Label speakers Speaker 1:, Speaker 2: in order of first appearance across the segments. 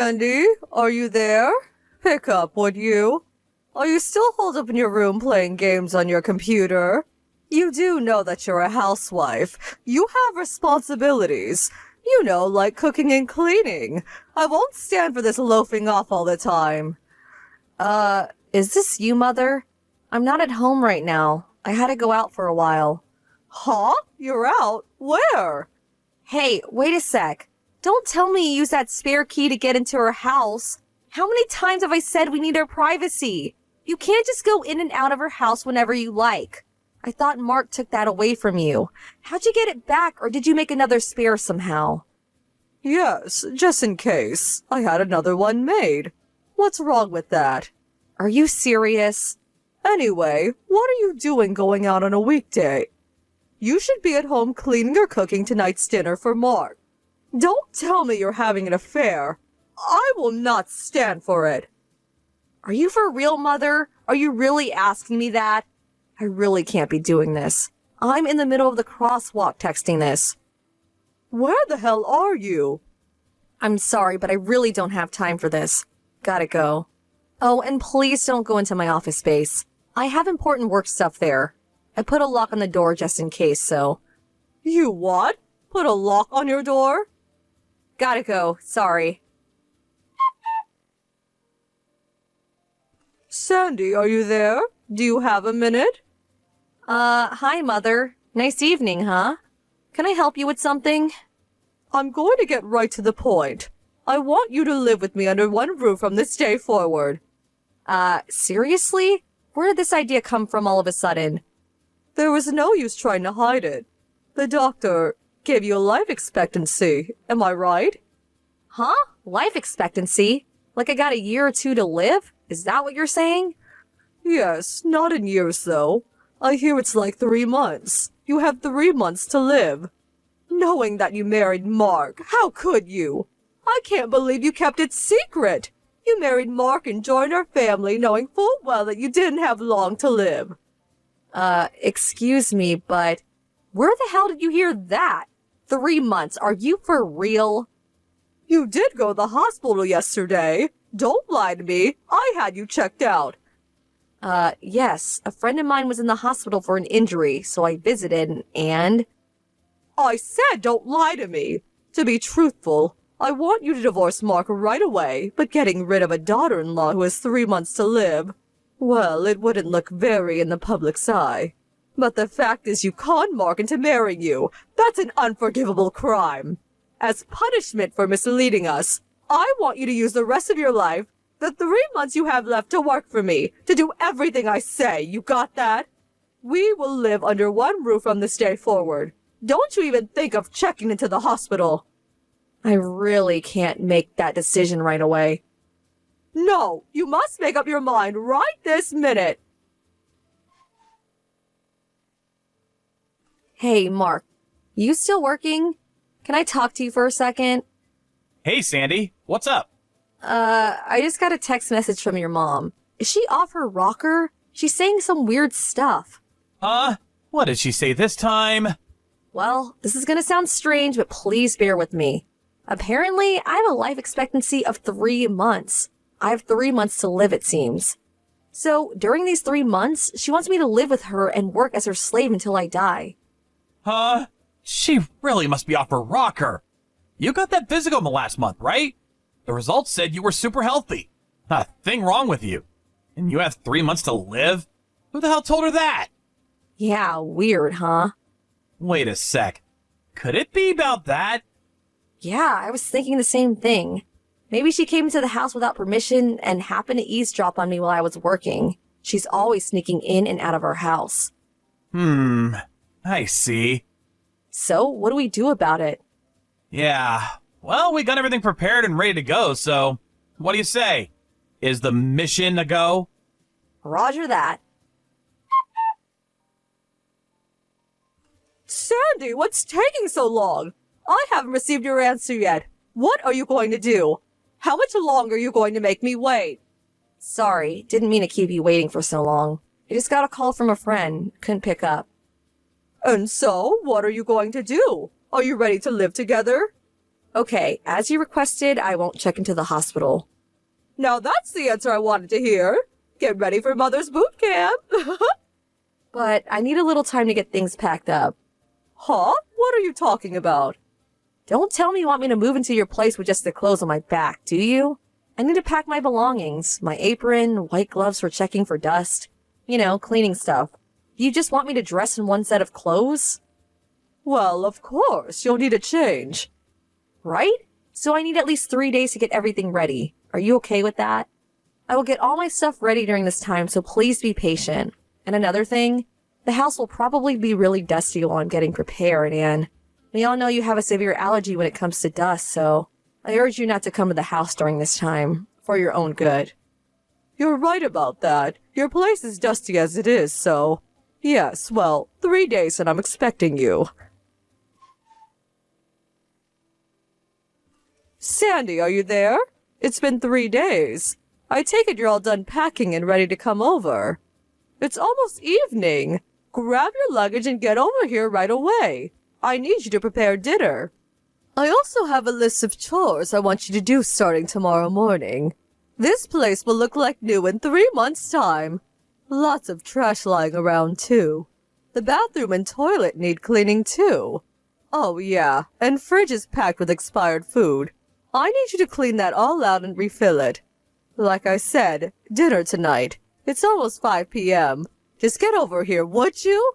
Speaker 1: Sandy, are you there? Pick up, would you? Are you still holed up in your room playing games on your computer? You do know that you're a housewife. You have responsibilities. You know, like cooking and cleaning. I won't stand for this loafing off all the time. Is this you, Mother? I'm not at home right now. I had to go out for a while. Huh? You're out? Where? Hey, wait a sec. Don't tell me you used that spare key to get into her house. How many times have I said we need our privacy? You can't just go in and out of her house whenever you like. I thought Mark took that away from you. How'd you get it back, or did you make another spare somehow? Yes, just in case. I had another one made. What's wrong with that? Are you serious? Anyway, what are you doing going out on a weekday? You should be at home cleaning or cooking tonight's dinner for Mark. Don't tell me you're having an affair. I will not stand for it. Are you for real, Mother? Are you really asking me that? I really can't be doing this. I'm in the middle of the crosswalk texting this. Where the hell are you? I'm sorry, but I really don't have time for this. Gotta go. Oh, and please don't go into my office space. I have important work stuff there. I put a lock on the door just in case, so... You what? Put a lock on your door? Gotta go. Sorry. Sandy, are you there? Do you have a minute? Hi, Mother. Nice evening, huh? Can I help you with something? I'm going to get right to the point. I want you to live with me under one roof from this day forward. Seriously? Where did this idea come from all of a sudden? There was no use trying to hide it. The doctor gave you a life expectancy, am I right? Huh? Life expectancy? Like I got a year or two to live? Is that what you're saying? Yes, not in years though. I hear it's like 3 months. You have 3 months to live. Knowing that you married Mark, how could you? I can't believe you kept it secret. You married Mark and joined our family knowing full well that you didn't have long to live. Excuse me, but where the hell did you hear that? 3 months, are you for real? You did go to the hospital yesterday. Don't lie to me. I had you checked out. Yes. A friend of mine was in the hospital for an injury, so I visited, and... I said don't lie to me. To be truthful, I want you to divorce Mark right away, but getting rid of a daughter-in-law who has 3 months to live, well, it wouldn't look very in the public's eye. But the fact is you conned Mark into marrying you. That's an unforgivable crime. As punishment for misleading us, I want you to use the rest of your life, the 3 months you have left, to work for me, to do everything I say. You got that? We will live under one roof from this day forward. Don't you even think of checking into the hospital. I really can't make that decision right away. No, you must make up your mind right this minute. Hey, Mark, you still working? Can I talk to you for a second?
Speaker 2: Hey, Sandy, what's up?
Speaker 1: I just got a text message from your mom. Is she off her rocker? She's saying some weird stuff.
Speaker 2: What did she say this time?
Speaker 1: Well, this is gonna sound strange, but please bear with me. Apparently, I have a life expectancy of 3 months. I have 3 months to live, it seems. So, during these 3 months, she wants me to live with her and work as her slave until I die.
Speaker 2: She really must be off her rocker. You got that physical in the last month, right? The results said you were super healthy. Not a thing wrong with you. And you have 3 months to live? Who the hell told her that?
Speaker 1: Yeah, weird, huh?
Speaker 2: Wait a sec. Could it be about that?
Speaker 1: Yeah, I was thinking the same thing. Maybe she came into the house without permission and happened to eavesdrop on me while I was working. She's always sneaking in and out of our house.
Speaker 2: I see.
Speaker 1: So, what do we do about it?
Speaker 2: Yeah, well, we got everything prepared and ready to go, so what do you say? Is the mission a go?
Speaker 1: Roger that. Sandy, what's taking so long? I haven't received your answer yet. What are you going to do? How much longer are you going to make me wait? Sorry, didn't mean to keep you waiting for so long. I just got a call from a friend. Couldn't pick up. And so, what are you going to do? Are you ready to live together? Okay, as you requested, I won't check into the hospital. Now that's the answer I wanted to hear. Get ready for Mother's boot camp. But I need a little time to get things packed up. Huh? What are you talking about? Don't tell me you want me to move into your place with just the clothes on my back, do you? I need to pack my belongings, my apron, white gloves for checking for dust. You know, cleaning stuff. You just want me to dress in one set of clothes? Well, of course, you'll need a change. Right? So I need at least 3 days to get everything ready. Are you okay with that? I will get all my stuff ready during this time, so please be patient. And another thing, the house will probably be really dusty while I'm getting prepared, and we all know you have a severe allergy when it comes to dust, so I urge you not to come to the house during this time, for your own good. You're right about that. Your place is dusty as it is, so... Yes, well, 3 days and I'm expecting you. Sandy, are you there? It's been 3 days. I take it you're all done packing and ready to come over. It's almost evening. Grab your luggage and get over here right away. I need you to prepare dinner. I also have a list of chores I want you to do starting tomorrow morning. This place will look like new in 3 months' time. Lots of trash lying around, too. The bathroom and toilet need cleaning, too. Oh, yeah, and fridge is packed with expired food. I need you to clean that all out and refill it. Like I said, dinner tonight. It's almost 5 p.m. Just get over here, would you?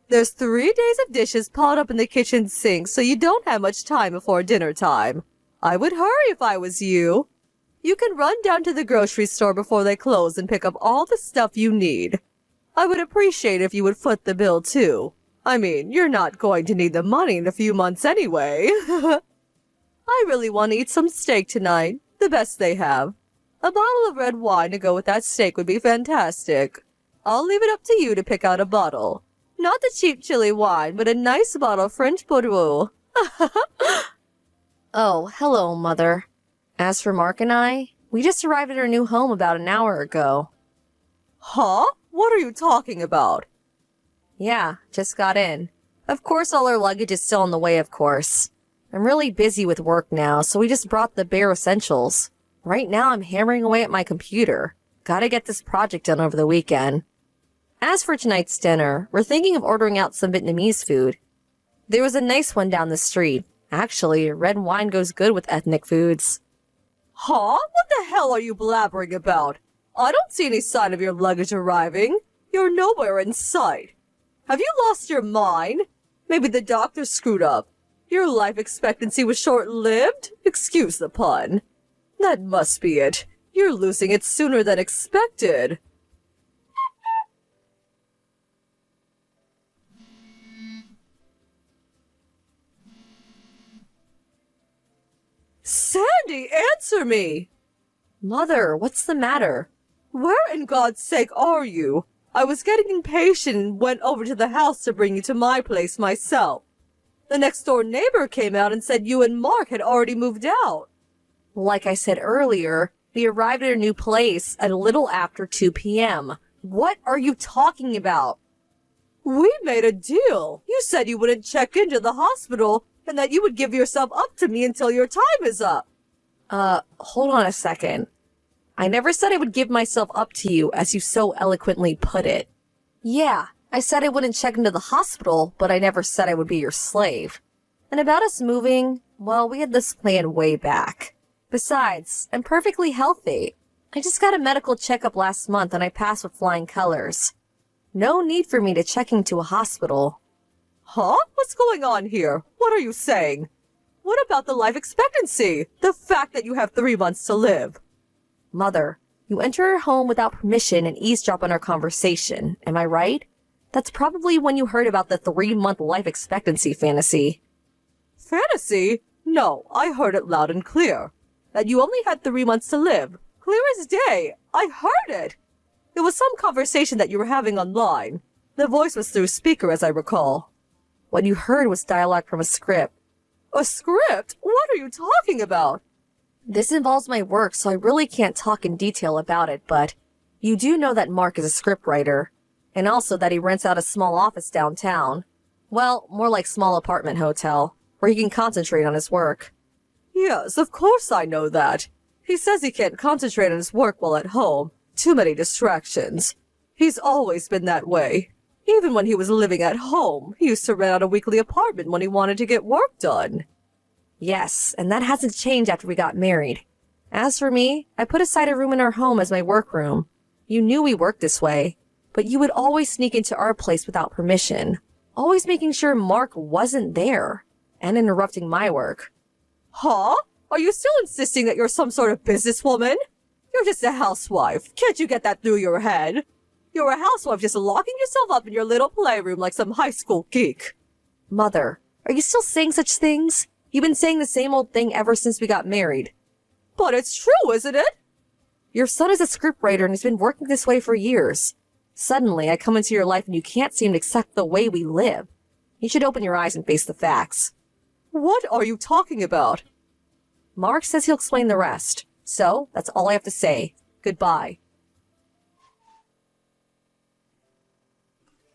Speaker 1: There's 3 days of dishes piled up in the kitchen sink, so you don't have much time before dinner time. I would hurry if I was you. You can run down to the grocery store before they close and pick up all the stuff you need. I would appreciate if you would foot the bill, too. I mean, you're not going to need the money in a few months anyway. I really want to eat some steak tonight, the best they have. A bottle of red wine to go with that steak would be fantastic. I'll leave it up to you to pick out a bottle. Not the cheap chili wine, but a nice bottle of French Bordeaux. Oh, hello, Mother. As for Mark and I, we just arrived at our new home about an hour ago. Huh? What are you talking about? Yeah, just got in. Of course, all our luggage is still on the way, of course. I'm really busy with work now, so we just brought the bare essentials. Right now, I'm hammering away at my computer. Gotta get this project done over the weekend. As for tonight's dinner, we're thinking of ordering out some Vietnamese food. There was a nice one down the street. Actually, red wine goes good with ethnic foods. Huh? What the hell are you blabbering about? I don't see any sign of your luggage arriving. You're nowhere in sight. Have you lost your mind? Maybe the doctor screwed up. Your life expectancy was short-lived? Excuse the pun. That must be it. You're losing it sooner than expected. Sandy, answer me! Mother, what's the matter? Where in God's sake are you? I was getting impatient and went over to the house to bring you to my place myself. The next-door neighbor came out and said you and Mark had already moved out. Like I said earlier, we arrived at a new place at a little after 2 p.m. What are you talking about? We made a deal. You said you wouldn't check into the hospital and that you would give yourself up to me until your time is up. Hold on a second. I never said I would give myself up to you, as you so eloquently put it. Yeah, I said I wouldn't check into the hospital, but I never said I would be your slave. And about us moving, well, we had this plan way back. Besides, I'm perfectly healthy. I just got a medical checkup last month and I passed with flying colors. No need for me to check into a hospital. Huh? What's going on here? What are you saying? What about the life expectancy? The fact that you have 3 months to live? Mother, you enter our home without permission and eavesdrop on our conversation. Am I right? That's probably when you heard about the 3-month life expectancy fantasy. Fantasy? No, I heard it loud and clear. That you only had 3 months to live. Clear as day. I heard it. It was some conversation that you were having online. The voice was through speaker, as I recall. What you heard was dialogue from a script. A script? What are you talking about? This involves my work, so I really can't talk in detail about it, but you do know that Mark is a scriptwriter, and also that he rents out a small office downtown. Well, more like small apartment hotel, where he can concentrate on his work. Yes, of course I know that. He says he can't concentrate on his work while at home. Too many distractions. He's always been that way. Even when he was living at home, he used to rent out a weekly apartment when he wanted to get work done. Yes, and that hasn't changed after we got married. As for me, I put aside a room in our home as my workroom. You knew we worked this way, but you would always sneak into our place without permission, always making sure Mark wasn't there, and interrupting my work. Huh? Are you still insisting that you're some sort of businesswoman? You're just a housewife. Can't you get that through your head? You're a housewife just locking yourself up in your little playroom like some high school geek. Mother, are you still saying such things? You've been saying the same old thing ever since we got married. But it's true, isn't it? Your son is a scriptwriter and has been working this way for years. Suddenly, I come into your life and you can't seem to accept the way we live. You should open your eyes and face the facts. What are you talking about? Mark says he'll explain the rest. So, that's all I have to say. Goodbye.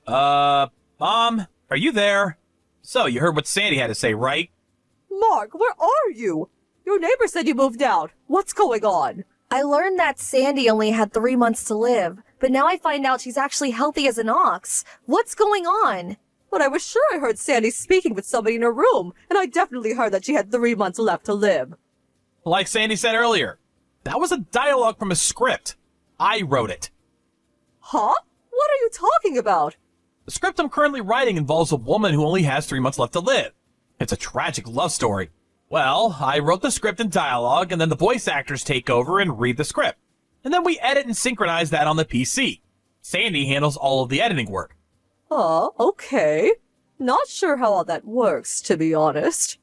Speaker 2: Mom, are you there? So, you heard what Sandy had to say, right?
Speaker 1: Mark, where are you? Your neighbor said you moved out. What's going on? I learned that Sandy only had 3 months to live, but now I find out she's actually healthy as an ox. What's going on? But I was sure I heard Sandy speaking with somebody in her room, and I definitely heard that she had 3 months left to live.
Speaker 2: Like Sandy said earlier, that was a dialogue from a script. I wrote it.
Speaker 1: Huh? What are you talking about?
Speaker 2: The script I'm currently writing involves a woman who only has 3 months left to live. It's a tragic love story. Well, I wrote the script and dialogue, and then the voice actors take over and read the script. And then we edit and synchronize that on the PC. Sandy handles all of the editing work.
Speaker 1: Oh, okay. Not sure how all that works, to be honest.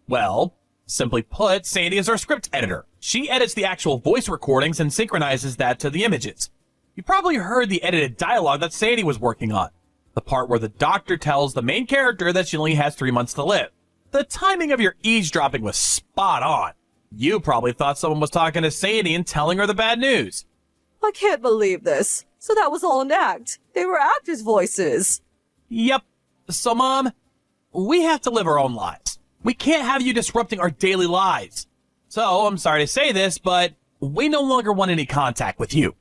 Speaker 2: Well, simply put, Sandy is our script editor. She edits the actual voice recordings and synchronizes that to the images. You probably heard the edited dialogue that Sandy was working on. The part where the doctor tells the main character that she only has 3 months to live. The timing of your eavesdropping was spot on. You probably thought someone was talking to Sandy and telling her the bad news.
Speaker 1: I can't believe this. So that was all an act. They were actors' voices.
Speaker 2: Yep. So, Mom, we have to live our own lives. We can't have you disrupting our daily lives. So, I'm sorry to say this, but we no longer want any contact with you.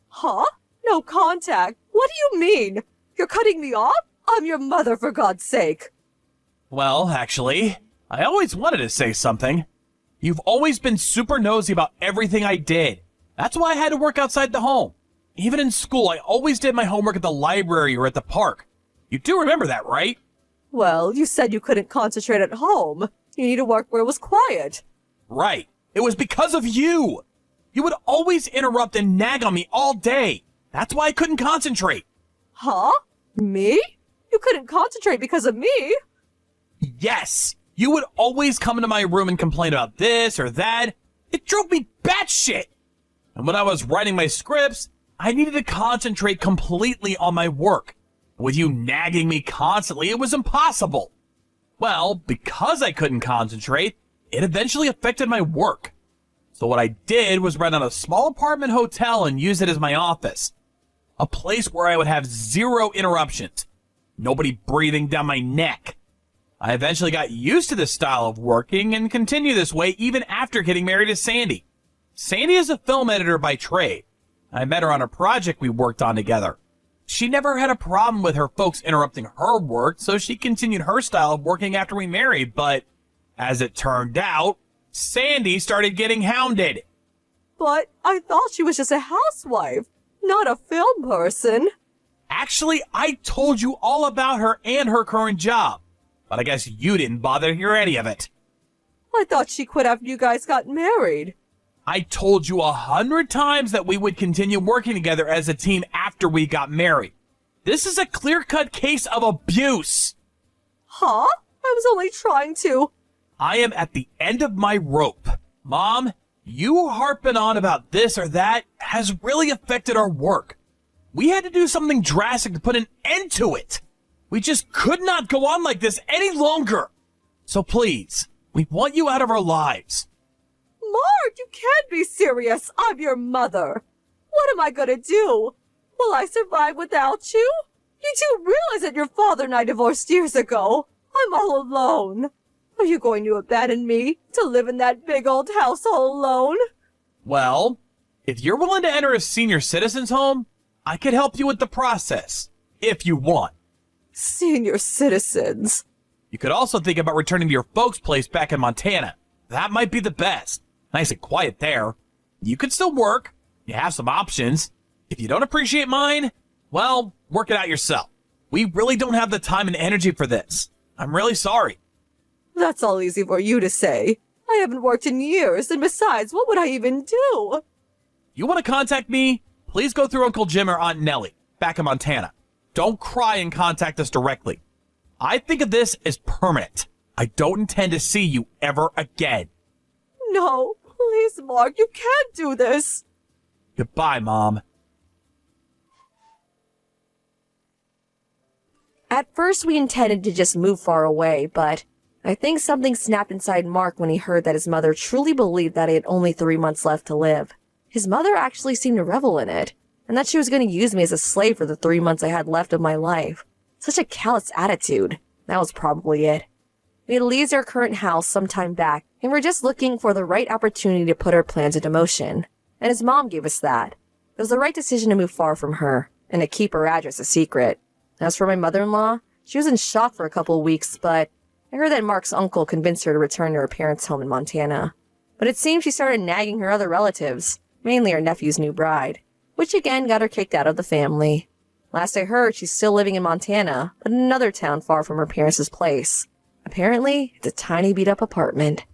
Speaker 1: Huh? No contact? What do you mean? You're cutting me off? I'm your mother, for God's sake.
Speaker 2: Well, actually, I always wanted to say something. You've always been super nosy about everything I did. That's why I had to work outside the home. Even in school, I always did my homework at the library or at the park. You do remember that, right?
Speaker 1: Well, you said you couldn't concentrate at home. You need to work where it was quiet.
Speaker 2: Right. It was because of you. You would always interrupt and nag on me all day. That's why I couldn't concentrate.
Speaker 1: Huh? Me? You couldn't concentrate because of me?
Speaker 2: Yes. You would always come into my room and complain about this or that. It drove me batshit. And when I was writing my scripts, I needed to concentrate completely on my work. With you nagging me constantly, it was impossible. Well, because I couldn't concentrate, it eventually affected my work. So what I did was rent out a small apartment hotel and use it as my office. A place where I would have zero interruptions. Nobody breathing down my neck. I eventually got used to this style of working and continue this way even after getting married to Sandy. Sandy is a film editor by trade. I met her on a project we worked on together. She never had a problem with her folks interrupting her work, so she continued her style of working after we married, but as it turned out, Sandy started getting hounded.
Speaker 1: But I thought she was just a housewife, not a film person.
Speaker 2: Actually, I told you all about her and her current job, but I guess you didn't bother to hear any of it.
Speaker 1: I thought she quit after you guys got married.
Speaker 2: I told you 100 times that we would continue working together as a team after we got married. This is a clear-cut case of abuse.
Speaker 1: Huh? I was only trying to.
Speaker 2: I am at the end of my rope. Mom, you harping on about this or that has really affected our work. We had to do something drastic to put an end to it. We just could not go on like this any longer. So please, we want you out of our lives.
Speaker 1: Mark, you can't be serious. I'm your mother. What am I gonna do? Will I survive without you? You do realize that your father and I divorced years ago. I'm all alone. Are you going to abandon me to live in that big old house all alone?
Speaker 2: Well, if you're willing to enter a senior citizen's home, I could help you with the process, if you want.
Speaker 1: Senior citizens.
Speaker 2: You could also think about returning to your folks' place back in Montana. That might be the best. Nice and quiet there. You could still work. You have some options. If you don't appreciate mine, well, work it out yourself. We really don't have the time and energy for this. I'm really sorry.
Speaker 1: That's all easy for you to say. I haven't worked in years, and besides, what would I even do?
Speaker 2: You want to contact me? Please go through Uncle Jim or Aunt Nellie, back in Montana. Don't cry and contact us directly. I think of this as permanent. I don't intend to see you ever again.
Speaker 1: No, please, Mark, you can't do this.
Speaker 2: Goodbye, Mom.
Speaker 1: At first, we intended to just move far away, but I think something snapped inside Mark when he heard that his mother truly believed that he had only 3 months left to live. His mother actually seemed to revel in it, and that she was going to use me as a slave for the 3 months I had left of my life. Such a callous attitude. That was probably it. We had leased our current house some time back, and we're just looking for the right opportunity to put our plans into motion. And his mom gave us that. It was the right decision to move far from her, and to keep her address a secret. As for my mother-in-law, she was in shock for a couple of weeks, but I heard that Mark's uncle convinced her to return to her parents' home in Montana. But it seems she started nagging her other relatives, mainly her nephew's new bride, which again got her kicked out of the family. Last I heard, she's still living in Montana, but in another town far from her parents' place. Apparently, it's a tiny beat-up apartment.